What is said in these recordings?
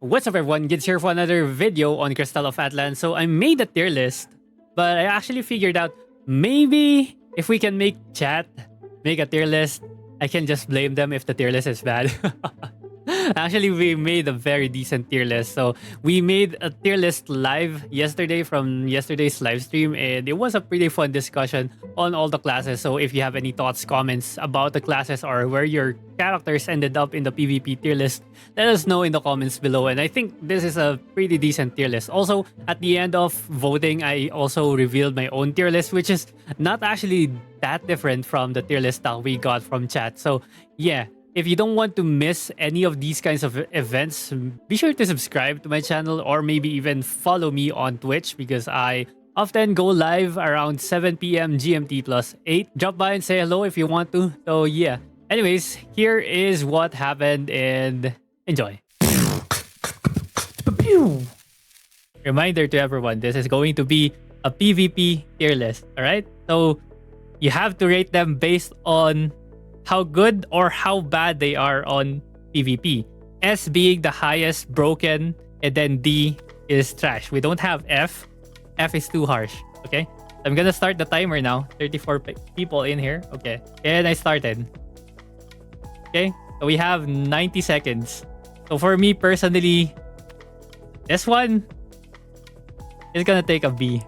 What's up everyone, Gids here for another video on Crystal of Atlan. So I made a tier list, but I actually figured out maybe if we can make chat make a tier list, I can just blame them if the tier list is bad. Actually, we made a very decent tier list. So we made a tier list live yesterday from yesterday's live stream, and it was a pretty fun discussion on all the classes. So if you have any thoughts, comments about the classes or where your characters ended up in the PvP tier list, let us know in the comments below. And I think this is a pretty decent tier list. Also, at the end of voting, I also revealed my own tier list, which is not actually that different from the tier list that we got from chat. So yeah, if you don't want to miss any of these kinds of events, be sure to subscribe to my channel or maybe even follow me on Twitch because I often go live around 7 p.m. GMT plus 8. Drop by and say hello if you want to. So yeah. Anyways, here is what happened and enjoy. Reminder to everyone, this is going to be a PvP tier list, alright? So you have to rate them based on how good or how bad they are on PvP. S being the highest broken, and then D is trash. We don't have F. F is too harsh. Okay? I'm gonna start the timer now. 34 people in here. Okay. And I started. Okay? So we have 90 seconds. So for me personally, this one is gonna take a B.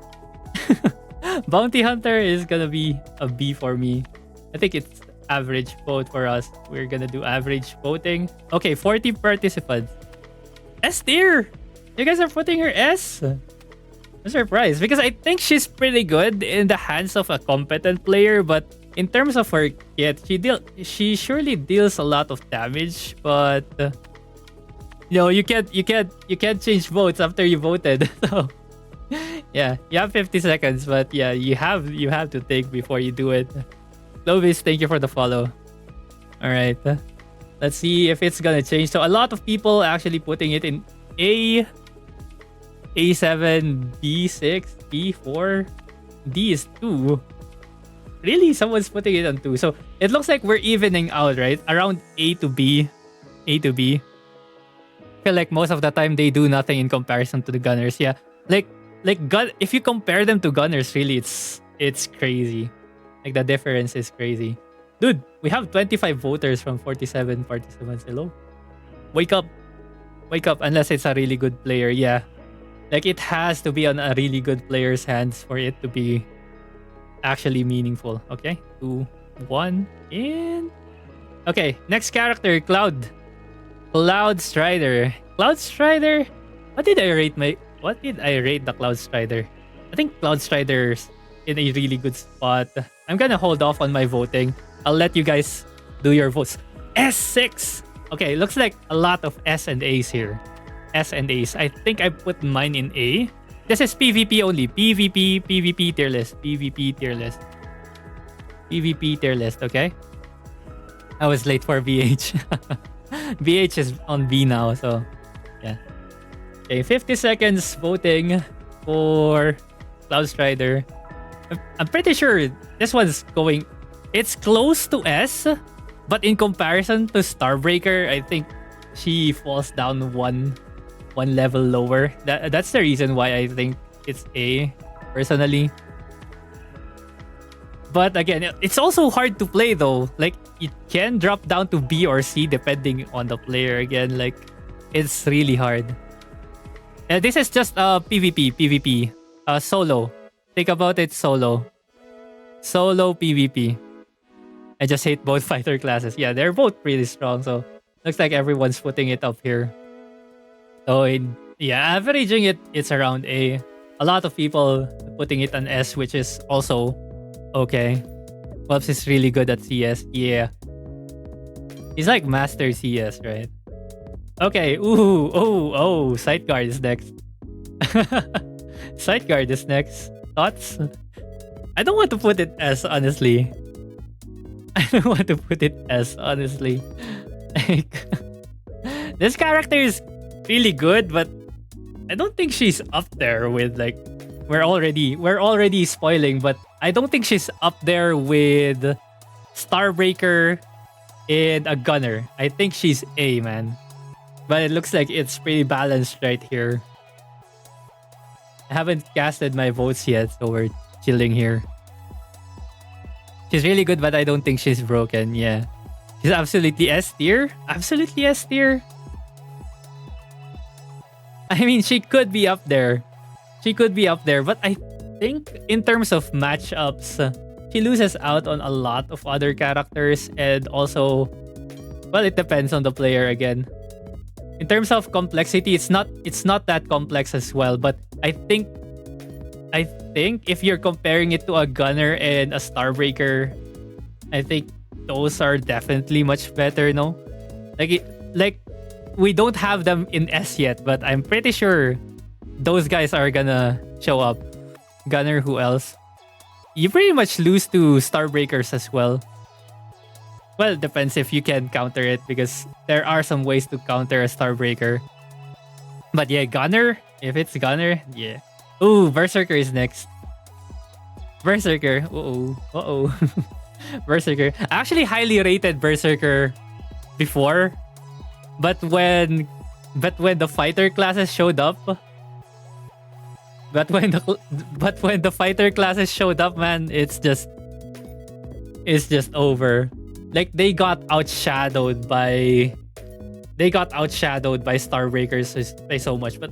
Bounty Hunter is gonna be a B for me. I think it's average vote for us. We're gonna do average voting. Okay, 40 participants. S tier! You guys are putting her S? I'm surprised because I think she's pretty good in the hands of a competent player, but in terms of her kit, she surely deals a lot of damage, but you know, you can't change votes after you voted. So yeah, you have 50 seconds, but yeah, you have to think before you do it. Lovis, thank you for the follow. Alright. Let's see if it's gonna change. So a lot of people actually putting it in A, A7, B6, B4, D is 2. Really? Someone's putting it on 2. So it looks like we're evening out, right? Around A to B. A to B. I feel like most of the time they do nothing in comparison to the gunners. Yeah. Like gun, if you compare them to gunners, really it's crazy. Like, the difference is crazy. Dude, we have 25 voters from 47 participants. Hello? Wake up. Wake up, unless it's a really good player. Yeah. Like, it has to be on a really good player's hands for it to be actually meaningful. Okay? 2, 1, and... Okay, next character, Cloud. Cloudstrider. Cloudstrider? What did I rate the Cloudstrider? I think Cloudstrider's in a really good spot. I'm gonna hold off on my voting. I'll let you guys do your votes. S6! Okay, looks like a lot of S and A's here. S and A's. I think I put mine in A. This is PvP only. PvP tier list. PvP tier list. PvP tier list, okay? I was late for VH. VH is on B now, so yeah. Okay, 50 seconds voting for Cloudstrider. I'm pretty sure this one's going... It's close to S, but in comparison to Starbreaker, I think she falls down one level lower. That's the reason why I think it's A, personally. But again, it's also hard to play though. Like, it can drop down to B or C depending on the player. Again, like, it's really hard. This is just PvP. Solo. Think about it, solo. Solo PvP. I just hate both fighter classes. Yeah, they're both pretty strong, so looks like everyone's putting it up here. So yeah, averaging it, it's around A. A lot of people putting it on S, which is also okay. Phelps is really good at CS. Yeah. He's like master CS, right? Okay, oh, Scytheguard is next. Scytheguard is next. Thoughts? I don't want to put it S, honestly. I don't want to put it S, honestly. Like, this character is really good, but I don't think she's up there with, like, we're already spoiling, but I don't think she's up there with Starbreaker and a gunner. I think she's A, man. But it looks like it's pretty balanced right here. I haven't casted my votes yet, so we're chilling here. She's really good, but I don't think she's broken. Yeah. She's absolutely S tier. Absolutely S tier. I mean, she could be up there. She could be up there, but I think in terms of matchups, she loses out on a lot of other characters, and also, well, it depends on the player again. In terms of complexity, it's not that complex as well, but I think if you're comparing it to a Gunner and a Starbreaker, I think those are definitely much better, no? Like we don't have them in S yet, but I'm pretty sure those guys are gonna show up. Gunner, who else? You pretty much lose to Starbreakers as well. Well, it depends if you can counter it, because there are some ways to counter a Starbreaker. But yeah, Gunner, if it's Gunner, yeah. Ooh, Berserker is next. Berserker. Uh-oh. Berserker. I actually highly rated Berserker before. But when the fighter classes showed up, man, it's just over. Like they got outshadowed by Starbreakers by so much, but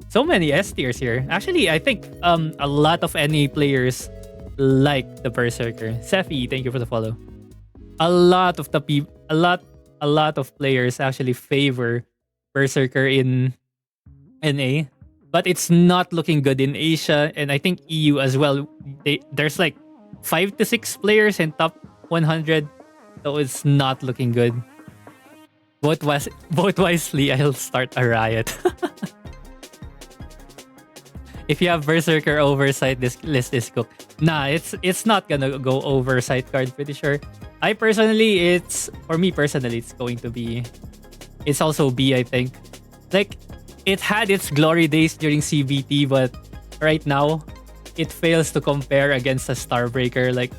so many S tiers here. Actually, I think a lot of NA players like the Berserker. Sephi, thank you for the follow. A lot of players actually favor Berserker in NA, but it's not looking good in Asia, and I think EU as well. There's like 5 to 6 players in top 100, so it's not looking good. Vote wisely, I'll start a riot. If you have Berserker oversight, this list is cooked. Nah, it's not gonna go over Scytheguard, pretty sure. For me personally, it's going to be... It's also B, I think. Like, it had its glory days during CBT, but right now, it fails to compare against a Starbreaker. Like,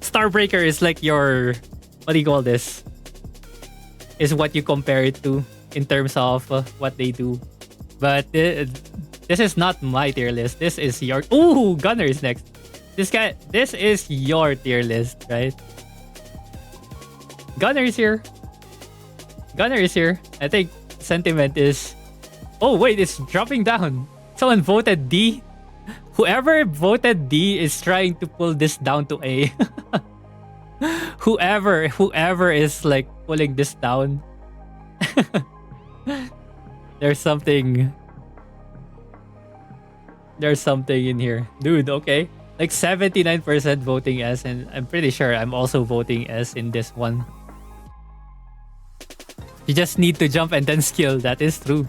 Starbreaker is like your... What do you call this? Is what you compare it to in terms of what they do. But this is not my tier list. This is your... Ooh, Gunner is next. This is your tier list, right? Gunner is here. I think sentiment is... Oh, wait, it's dropping down. Someone voted D. Whoever voted D is trying to pull this down to A. Whoever is like pulling this down. There's something in here. Dude, okay. Like 79% voting S, and I'm pretty sure I'm also voting S in this one. You just need to jump and then skill. That is true.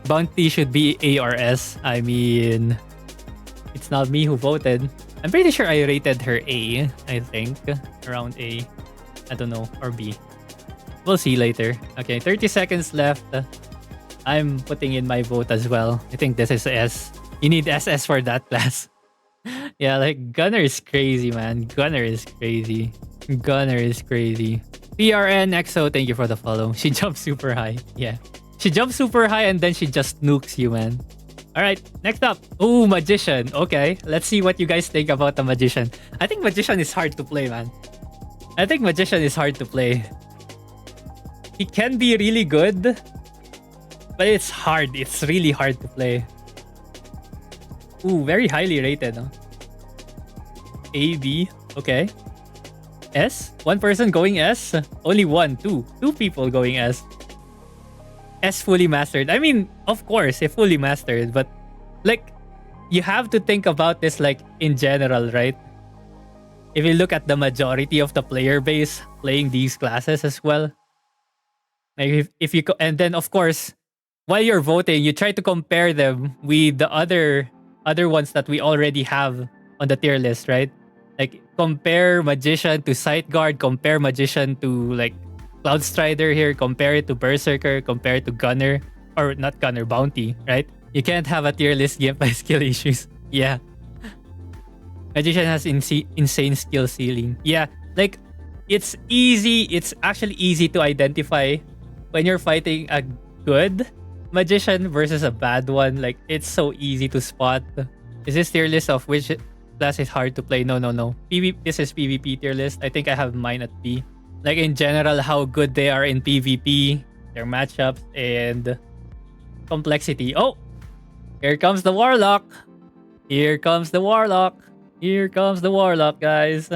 Bounty should be A or S. I mean, it's not me who voted. I'm pretty sure I rated her A, I think. Around A. I don't know. Or B. We'll see later. Okay, 30 seconds left. I'm putting in my vote as well. I think this is S. You need SS for that class. Yeah, like Gunner is crazy, man. Gunner is crazy. PRN EXO, thank you for the follow. She jumped super high. Yeah. She jumps super high and then she just nukes you, man. Alright, next up. Ooh, Magician. Okay, let's see what you guys think about the Magician. I think Magician is hard to play, man. He can be really good, but it's hard. It's really hard to play. Ooh, very highly rated, huh? A, B. Okay. S? One person going S? Only one, two. Two people going S. S fully mastered. I mean, of course, if fully mastered, but like, you have to think about this like in general, right? If you look at the majority of the player base playing these classes as well, like if you and then of course, while you're voting, you try to compare them with the other ones that we already have on the tier list, right? Like compare Magician to Scytheguard, compare Magician to like Cloudstrider here, compare it to Berserker, compare it to Gunner, or not Gunner, Bounty, right? You can't have a tier list game by skill issues. Yeah. Magician has insane skill ceiling. Yeah, like it's easy. It's actually easy to identify when you're fighting a good magician versus a bad one. Like, it's so easy to spot. Is this tier list of which class is hard to play? No. This is PvP tier list. I think I have mine at B. Like, in general, how good they are in PvP, their matchups, and complexity. Oh! Here comes the Warlock. Here comes the Warlock. Here comes the Warlock, guys.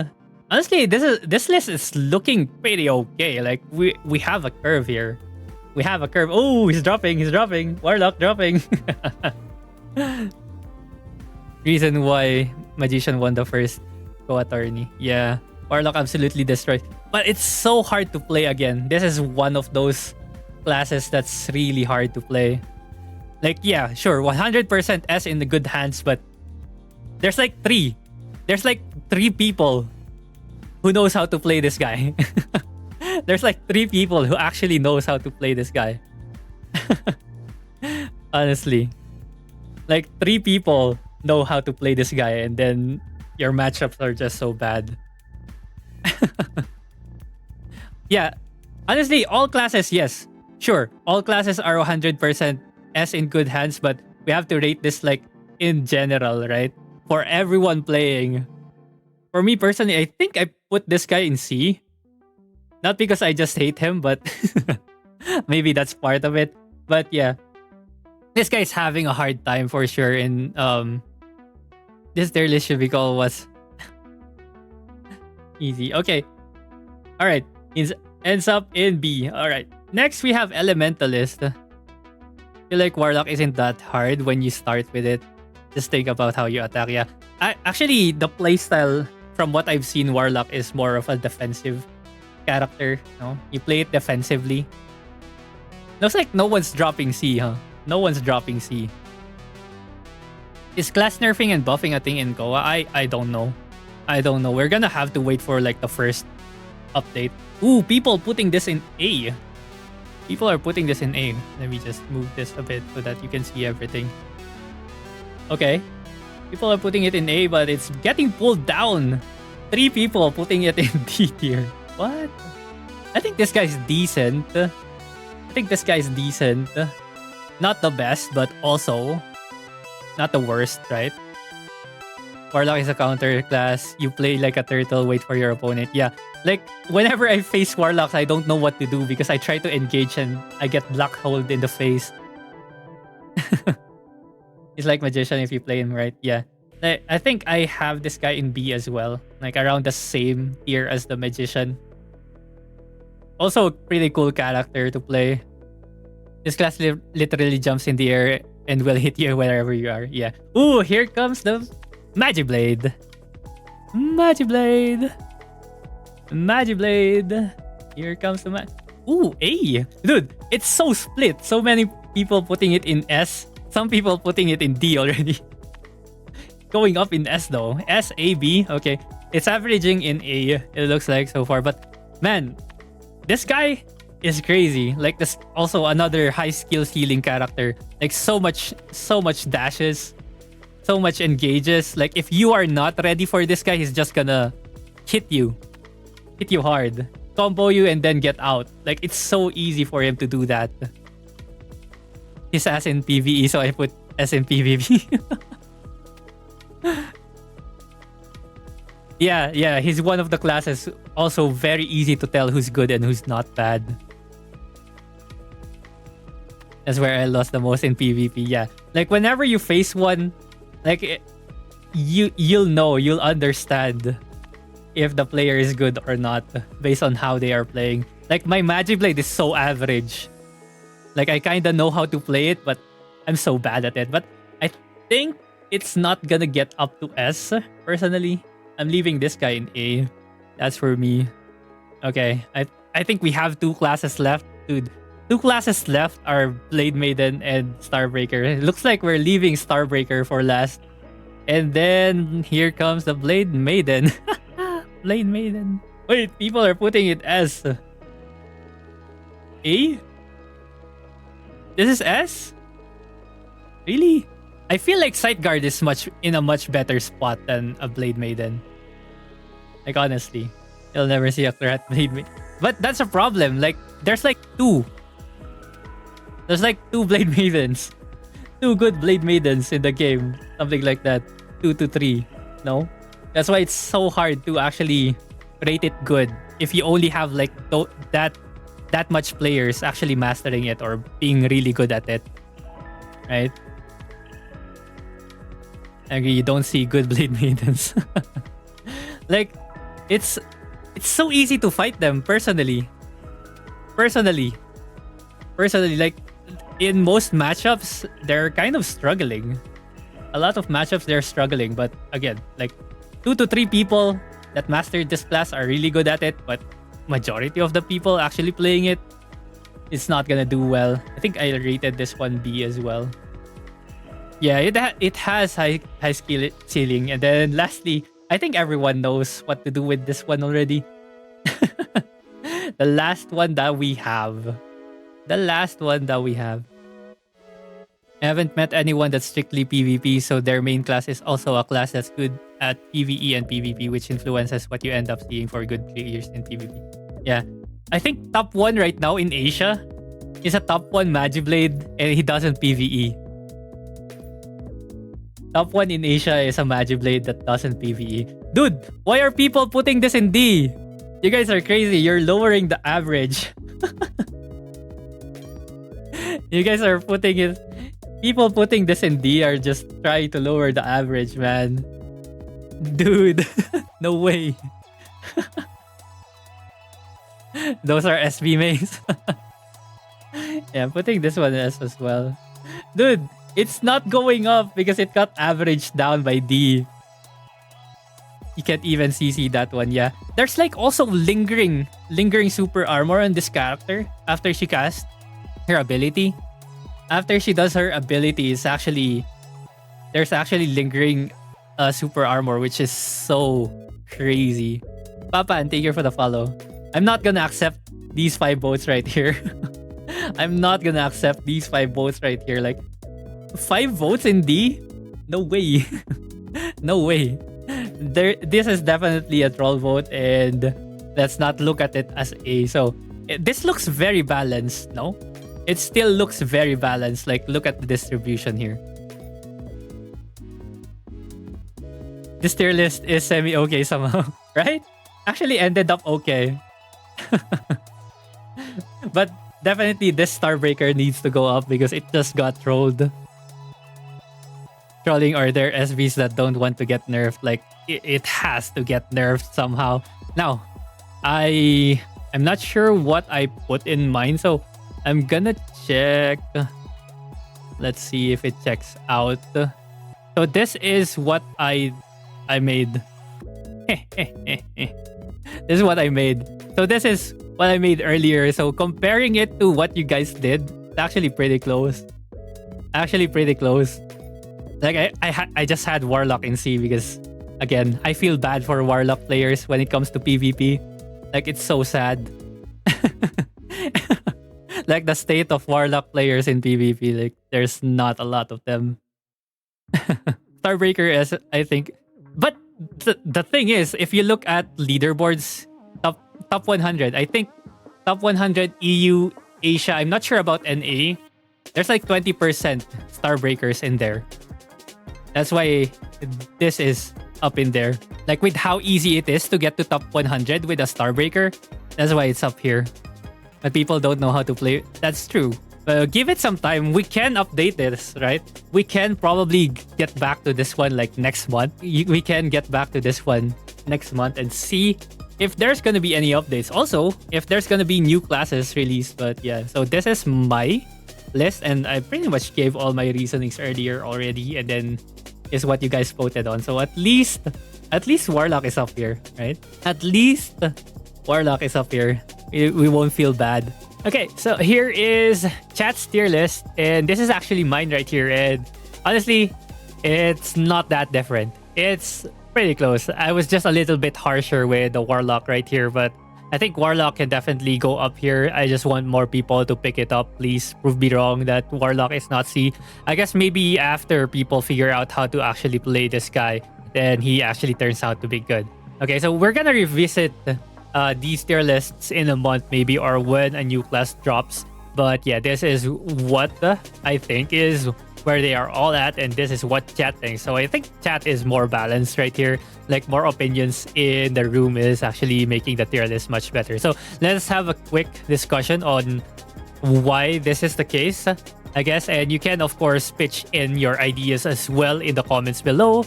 Honestly, this list is looking pretty okay. Like, we have a curve here. We have a curve. Oh, he's dropping. Warlock dropping. Reason why Magician won the first co-attorney. Yeah, Warlock absolutely destroyed. But it's so hard to play again. This is one of those classes that's really hard to play. Like, yeah, sure, 100% S in the good hands, but there's like three. There's like three people who knows how to play this guy. There's like three people who actually knows how to play this guy. Honestly. Like, three people know how to play this guy, and then your matchups are just so bad. Yeah, honestly, all classes, yes. Sure, all classes are 100% S in good hands, but we have to rate this like in general, right? For everyone playing. For me personally, I think I put this guy in C. Not because I just hate him, but maybe that's part of it. But yeah, this guy's having a hard time for sure. In this tier list should be called was easy. Okay, all right. It ends up in B. All right. Next we have Elementalist. I feel like Warlock isn't that hard when you start with it. Just think about how you attack. Yeah, actually, the playstyle from what I've seen, Warlock is more of a defensive character. No, you play it defensively. Looks like no one's dropping C, huh? No one's dropping C. Is class nerfing and buffing a thing in Goa? I don't know. I don't know. We're gonna have to wait for like the first update. Ooh, people putting this in A. People are putting this in A. Let me just move this a bit so that you can see everything. Okay. People are putting it in A, but it's getting pulled down. 3 people putting it in D tier. What? I think this guy's decent. Not the best, but also not the worst, right? Warlock is a counter class. You play like a turtle, wait for your opponent. Yeah. Like, whenever I face Warlocks, I don't know what to do because I try to engage and I get black-holed in the face. He's like Magician if you play him right. Yeah. I think I have this guy in B as well. Like, around the same tier as the Magician. Also, a pretty cool character to play. This class literally jumps in the air and will hit you wherever you are. Yeah. Ooh, here comes the Magiblade. Magiblade. Here comes the Ooh, A. Dude, it's so split. So many people putting it in S. Some people putting it in D already. Going up in S though. S, A, B. Okay. It's averaging in A, it looks like so far. But man, this guy is crazy. Like, this also another high skill ceiling character. Like, so much dashes. So much engages. Like, if you are not ready for this guy, he's just gonna hit you hard, combo you, and then get out. Like, it's so easy for him to do that. He's S in PvE, so I put S in PvP. Yeah, he's one of the classes. Also very easy to tell who's good and who's not bad. That's where I lost the most in PvP. Yeah, like, whenever you face one, like, you'll understand if the player is good or not based on how they are playing. Like, my Magiblade is so average. Like, I kind of know how to play it, but I'm so bad at it. But I think it's not gonna get up to S, personally. I'm leaving this guy in A. That's for me. Okay, I think we have 2 classes left. Dude, 2 classes left are Blademaiden and Starbreaker. It looks like we're leaving Starbreaker for last. And then here comes the Blademaiden. Blademaiden. Wait, people are putting it as A? This is S? Really? I feel like Scytheguard is in a much better spot than a Blademaiden. Like, honestly. You'll never see a rat blade. But that's a problem. Like, there's like two. There's like two blade maidens. Two good blade maidens in the game. Something like that. 2 to 3. No? That's why it's so hard to actually rate it good if you only have like that much players actually mastering it or being really good at it. Right? I agree, you don't see good blade maidens. Like, it's so easy to fight them personally. Personally, like, in most matchups, they're kind of struggling. A lot of matchups, they're struggling. But again, like, 2 to 3 people that mastered this class are really good at it. But majority of the people actually playing it, it's not gonna do well. I think I rated this one B as well. Yeah, it has high skill ceiling. And then lastly, I think everyone knows what to do with this one already. The last one that we have. I haven't met anyone that's strictly PvP, so their main class is also a class that's good at PvE and PvP, which influences what you end up seeing for good players in PvP. Yeah. I think top 1 right now in Asia is a top 1 Magiblade, and he doesn't PvE. Top 1 in Asia is a Magiblade that doesn't PvE. Dude, why are people putting this in D? You guys are crazy. You're lowering the average. You guys are putting it... People putting this in D are just trying to lower the average, man. Dude, no way. Those are SB mains. Yeah, I'm putting this one S as well. Dude, it's not going up because it got averaged down by D. You can't even CC that one, yeah. There's like also lingering super armor on this character after she casts her ability. After she does her ability, there's actually lingering super armor, which is so crazy. Papa, and thank you for the follow. I'm not gonna accept these 5 votes right here. I'm not gonna accept these 5 votes right here. Like, 5 votes in D? No way. No way. This is definitely a troll vote, and let's not look at it as A. So, this looks very balanced, no? It still looks very balanced. Like, look at the distribution here. This tier list is semi-okay somehow, right? Actually ended up okay. But definitely this Starbreaker needs to go up because it just got trolled. Trolling are there SBs that don't want to get nerfed. Like, it has to get nerfed somehow. Now, I'm not sure what I put in mind, so I'm gonna check. Let's see if it checks out. So this is what I made. This is what I made. So this is what I made earlier. So comparing it to what you guys did, it's actually pretty close. Like I just had Warlock in C because, again, I feel bad for Warlock players when it comes to PvP. Like, it's so sad. Like, the state of Warlock players in PvP, like, there's not a lot of them. Starbreaker is, I think... But the thing is, if you look at leaderboards, top 100, I think top 100 EU, Asia, I'm not sure about NA, there's like 20% Starbreakers in there. That's why this is up in there. Like, with how easy it is to get to top 100 with a Starbreaker, that's why it's up here. But people don't know how to play. That's true. Give it some time. We can update this, right? We can probably get back to this one like next month. We can get back to this one next month and see if there's going to be any updates. Also, if there's going to be new classes released. But yeah, so this is my list, and I pretty much gave all my reasonings earlier already, and then is what you guys voted on. So at least Warlock is up here, right? At least Warlock is up here. We won't feel bad. Okay, so here is chat's tier list, and this is actually mine right here, and honestly, it's not that different. It's pretty close. I was just a little bit harsher with the Warlock right here, but I think Warlock can definitely go up here. I just want more people to pick it up. Please prove me wrong that Warlock is not C. I guess maybe after people figure out how to actually play this guy, then he actually turns out to be good. Okay, so we're gonna revisit these tier lists in a month maybe, or when a new class drops. But yeah, this is what I think is where they are all at, and this is what chat thinks. So I think chat is more balanced right here. Like, more opinions in the room is actually making the tier list much better. So let's have a quick discussion on why this is the case, I guess. And you can, of course, pitch in your ideas as well in the comments below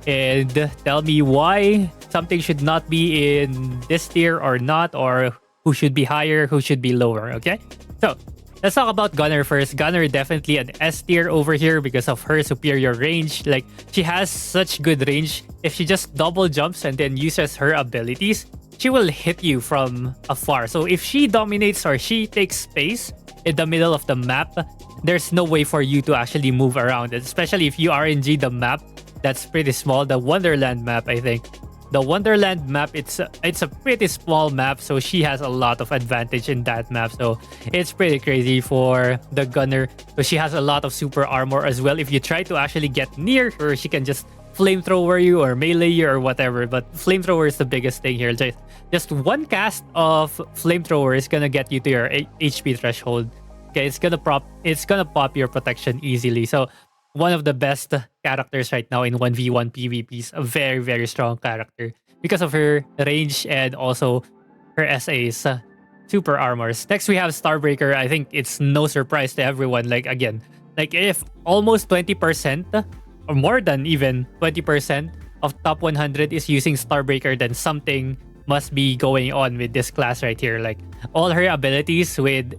and tell me why something should not be in this tier or not, or who should be higher, who should be lower, okay? So let's talk about Gunner first. Gunner definitely an S tier over here because of her superior range. Like, she has such good range. If she just double jumps and then uses her abilities, she will hit you from afar. So if she dominates or she takes space in the middle of the map, there's no way for you to actually move around. Especially if you RNG the map, that's pretty small. The Wonderland map, I think. The Wonderland map, it's a pretty small map, so she has a lot of advantage in that map. So it's pretty crazy for the Gunner. So she has a lot of super armor as well. If you try to actually get near her, she can just flamethrower you or melee you or whatever. But flamethrower is the biggest thing here. Just one cast of flamethrower is gonna get you to your HP threshold. Okay, it's gonna pop your protection easily. So one of the best characters right now in 1v1 PvPs. A very, very strong character because of her range and also her SA's super armors. Next, we have Starbreaker. I think it's no surprise to everyone. Like, again, like if almost 20% or more than even 20% of top 100 is using Starbreaker, then something must be going on with this class right here. Like, all her abilities with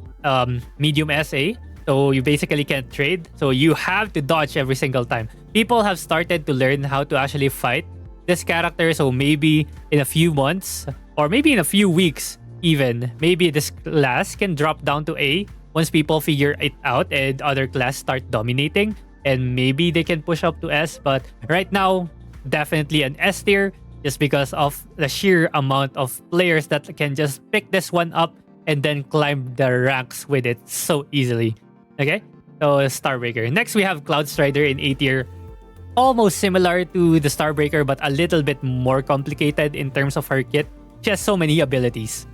medium SA, so you basically can't trade. So you have to dodge every single time. People have started to learn how to actually fight this character. So maybe in a few months or maybe in a few weeks even, maybe this class can drop down to A once people figure it out and other class start dominating. And maybe they can push up to S. But right now, definitely an S tier just because of the sheer amount of players that can just pick this one up and then climb the ranks with it so easily. Okay, so Starbreaker. Next, we have Cloudstrider in A tier. Almost similar to the Starbreaker, but a little bit more complicated in terms of her kit. She has so many abilities.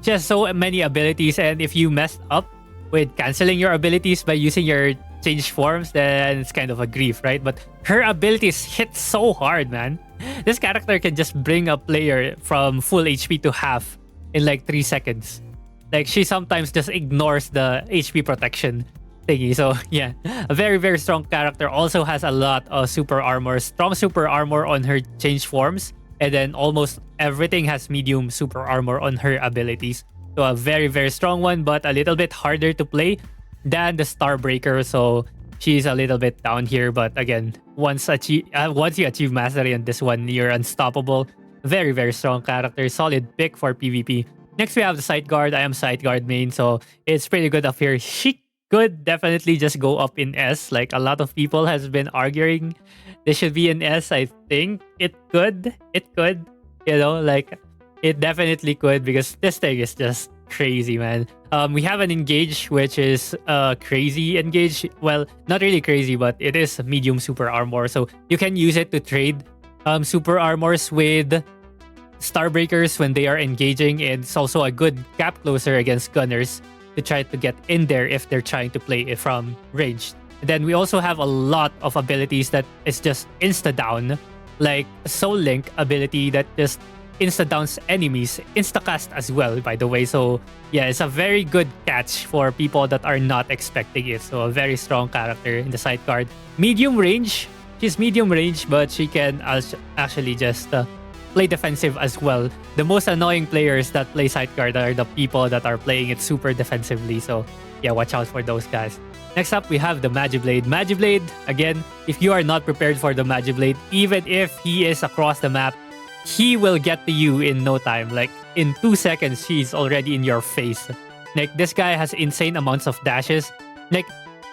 And if you messed up with canceling your abilities by using your changed forms, then it's kind of a grief, right? But her abilities hit so hard, man. This character can just bring a player from full HP to half in like 3 seconds. Like, she sometimes just ignores the HP protection thingy. So yeah, a very, very strong character. Also has a lot of super armor, strong super armor on her change forms, and then almost everything has medium super armor on her abilities. So a very, very strong one, but a little bit harder to play than the Starbreaker. So she's a little bit down here, but again, once you achieve mastery on this one, you're unstoppable. Very, very strong character, solid pick for PvP. Next, we have the Scytheguard. I am Scytheguard main, so it's pretty good up here. She could definitely just go up in S. Like, a lot of people has been arguing this should be in S. I think it could, you know, like, it definitely could, because this thing is just crazy, man. We have an engage, which is crazy engage. Well, not really crazy, but it is medium super armor, so you can use it to trade super armors with Starbreakers when they are engaging, and it's also a good gap closer against Gunners to try to get in there if they're trying to play it from range. And then we also have a lot of abilities that is just insta-down, like Soul Link ability that just insta-downs enemies, insta-cast as well, by the way. So yeah, it's a very good catch for people that are not expecting it. So a very strong character in the Scytheguard. Medium range. She's medium range, but she can actually just play defensive as well. The most annoying players that play Scytheguard are the people that are playing it super defensively. So yeah, watch out for those guys. Next up, we have the Magiblade. Magiblade, again, if you are not prepared for the Magiblade, even if he is across the map, he will get to you in no time. Like, in 2 seconds, he's already in your face. Like, this guy has insane amounts of dashes. Like,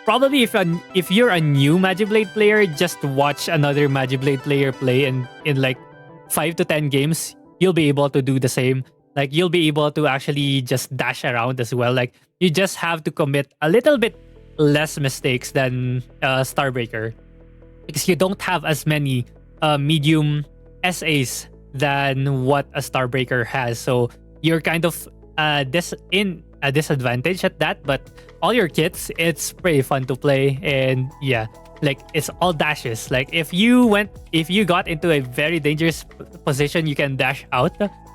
probably if you're a new Magiblade player, just watch another Magiblade player play, and in like 5 to 10 games, you'll be able to do the same. Like, you'll be able to actually just dash around as well. Like, you just have to commit a little bit less mistakes than Starbreaker, because you don't have as many medium SAs than what a Starbreaker has. So you're kind of in a disadvantage at that. But all your kits, it's pretty fun to play, and yeah, like it's all dashes. Like if you got into a very dangerous position, you can dash out.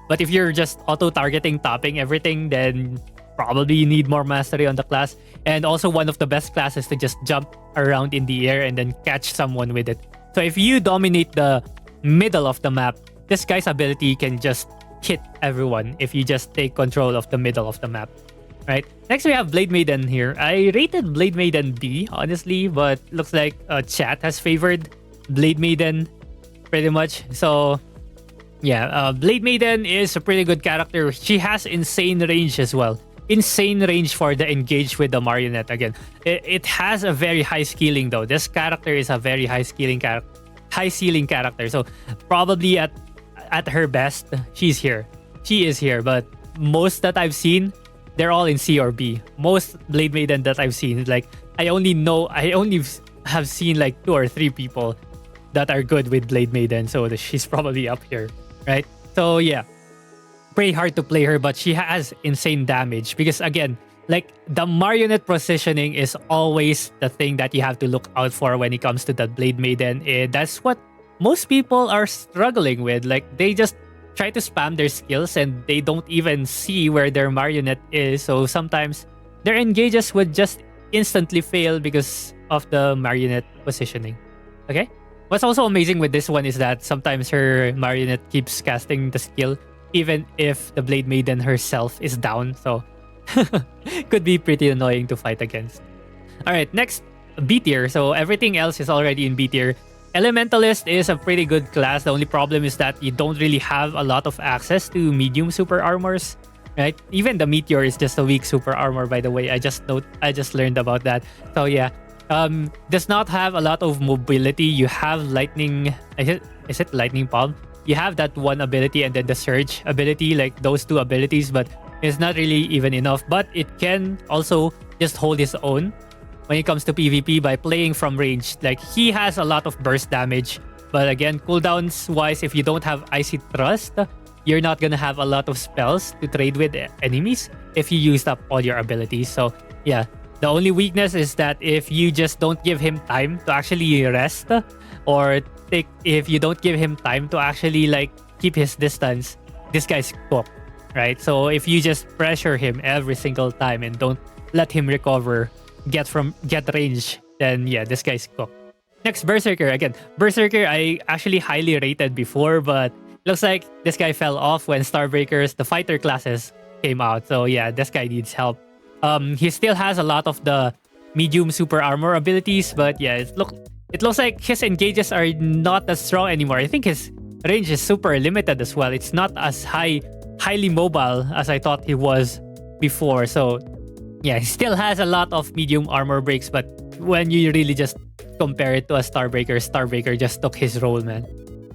But if you're just auto-targeting, topping everything, then probably you need more mastery on the class. And also one of the best classes to just jump around in the air and then catch someone with it. So if you dominate the middle of the map, this guy's ability can just hit everyone if you just take control of the middle of the map. Right. Next we have Blademaiden here. I rated Blademaiden B, honestly, but looks like chat has favored Blademaiden pretty much. So yeah, Blademaiden is a pretty good character. She has insane range as well. Insane range for the engage with the marionette. Again, it has a very high scaling though. This character is a very high ceiling character. So probably at her best, she's here. She is here. But most that I've seen, they're all in C or B. Most Blademaiden that I've seen, like I only have seen like 2 or 3 people that are good with Blademaiden. So she's probably up here, right? So yeah, pretty hard to play her, but she has insane damage because again, like the marionette positioning is always the thing that you have to look out for when it comes to that Blademaiden. That's what most people are struggling with. Like they just try to spam their skills and they don't even see where their marionette is. So sometimes their engages would just instantly fail because of the marionette positioning. Okay? What's also amazing with this one is that sometimes her marionette keeps casting the skill even if the Blademaiden herself is down. So could be pretty annoying to fight against. Alright, next, B tier. So everything else is already in B tier. Elementalist is a pretty good class. The only problem is that you don't really have a lot of access to medium super armors, right? Even the Meteor is just a weak super armor, by the way. I just learned about that. So yeah, does not have a lot of mobility. You have lightning. Is it lightning palm? You have that one ability and then the surge ability, like those 2 abilities, but it's not really even enough. But it can also just hold its own when it comes to PvP by playing from range. Like he has a lot of burst damage, but again, cooldowns wise, if you don't have Icy Thrust, you're not gonna have a lot of spells to trade with enemies if you used up all your abilities. So yeah, the only weakness is that if you just don't give him time to actually rest, or if you don't give him time to actually like keep his distance, this guy's cooked, right? So if you just pressure him every single time and don't let him recover, get range, then yeah, this guy's cooked. Next, Berserker. Again, Berserker I actually highly rated before, but looks like this guy fell off when Starbreakers, the fighter classes, came out. So yeah, this guy needs help. He still has a lot of the medium super armor abilities, but yeah, it looks like his engages are not as strong anymore. I think his range is super limited as well. It's not as highly mobile as I thought he was before. So yeah, he still has a lot of medium armor breaks, but when you really just compare it to a Starbreaker just took his role, man.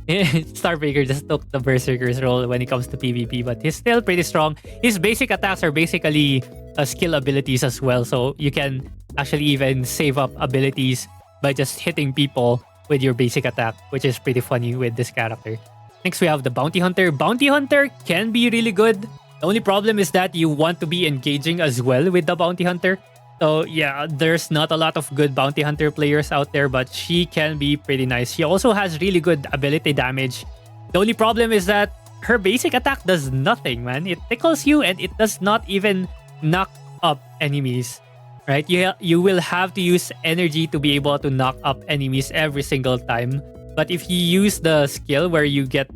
Starbreaker just took the Berserker's role when it comes to PvP, but he's still pretty strong. His basic attacks are basically skill abilities as well, so you can actually even save up abilities by just hitting people with your basic attack, which is pretty funny with this character. Next, we have the Bounty Hunter. Bounty Hunter can be really good. The only problem is that you want to be engaging as well with the Bounty Hunter. So yeah, there's not a lot of good Bounty Hunter players out there, but she can be pretty nice. She also has really good ability damage. The only problem is that her basic attack does nothing, man. It tickles you and it does not even knock up enemies, right? You will have to use energy to be able to knock up enemies every single time. But if you use the skill where you get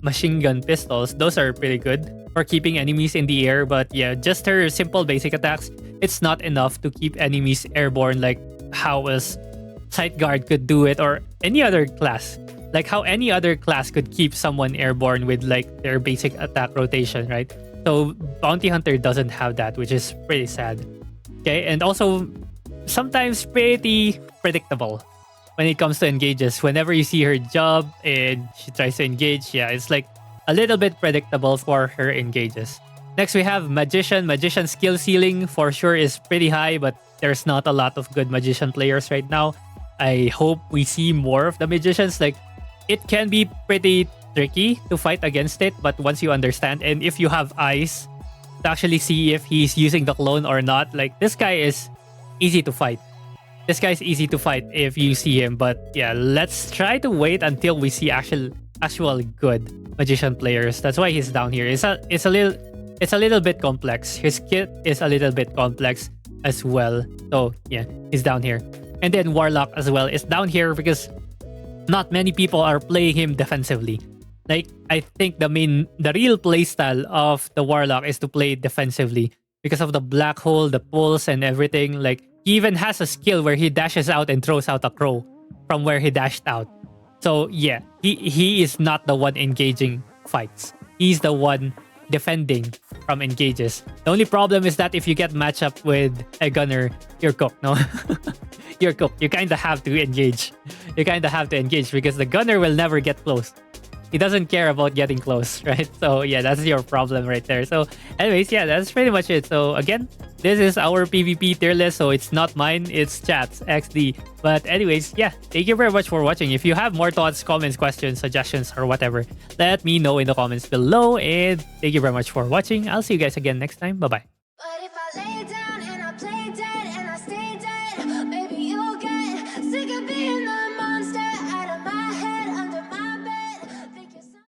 machine gun pistols, those are pretty good for keeping enemies in the air. But yeah, just her simple basic attacks, it's not enough to keep enemies airborne like how a Scytheguard could do it, or any other class. Like how any other class could keep someone airborne with like their basic attack rotation, right? So Bounty Hunter doesn't have that, which is pretty sad. Okay, and also sometimes pretty predictable when it comes to engages. Whenever you see her job and she tries to engage, yeah, it's like a little bit predictable for her engages. Next, we have Magician. Magician skill ceiling for sure is pretty high, but there's not a lot of good Magician players right now. I hope we see more of the Magicians. Like, it can be pretty tricky to fight against it, but once you understand, and if you have eyes to actually see if he's using the clone or not, like this guy is easy to fight. This guy's easy to fight if you see him, but yeah, let's try to wait until we see actual good magician players. That's why he's down here. It's a little bit complex. His kit is a little bit complex as well. So yeah, he's down here. And then Warlock as well is down here because not many people are playing him defensively. Like, I think the real playstyle of the Warlock is to play defensively because of the black hole, the pulse, and everything. Like, he even has a skill where he dashes out and throws out a crow from where he dashed out. So yeah, he is not the one engaging fights. He's the one defending from engages. The only problem is that if you get matched up with a gunner, you're cooked, no? You're cooked. You kind of have to engage. You kind of have to engage because the gunner will never get close. He doesn't care about getting close, right? So yeah, that's your problem right there. So anyways, yeah, that's pretty much it. So again, this is our PvP tier list. So it's not mine, it's chat's XD. But anyways, yeah, thank you very much for watching. If you have more thoughts, comments, questions, suggestions, or whatever, let me know in the comments below. And thank you very much for watching. I'll see you guys again next time. Bye-bye.